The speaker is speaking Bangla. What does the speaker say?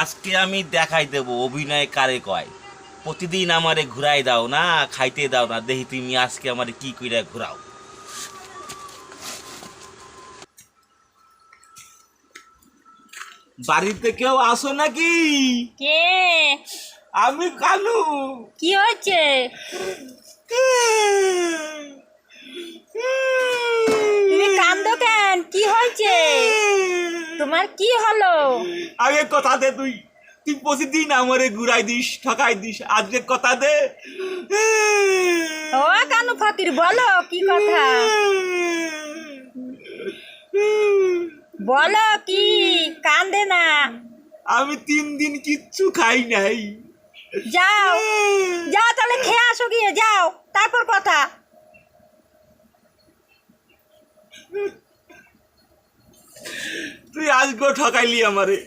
আজকে আমি দেখাই দেব অভিনয় কারে কয়। প্রতিদিন আমারে ঘুরাই দাও না, খাইতে দাও না, দেখি তুমি আজকে আমারে কি কইরা ঘুরাও। বাড়িতে কেউ আসো নাকি? কে? আমি কালু। কি হচ্ছে? তুমি কান্দো কেন? কি হয়েছে? তোমার কি হলো? আগে কথা দে, তুই তুই প্রতিদিন আমারে ঘুরাই দিস, ঠকাই দিস, আজকে কথা দে। ও কানু ফকির, বলো কি কথা? বলো কি? কান্দে না। আমি 3 দিন কিচ্ছু খাই নাই। যাও যাও, তাহলে খেয়ে আসো, গিয়ে যাও, তারপর কথা। তুই আজকেও ঠকাইলি আমারে।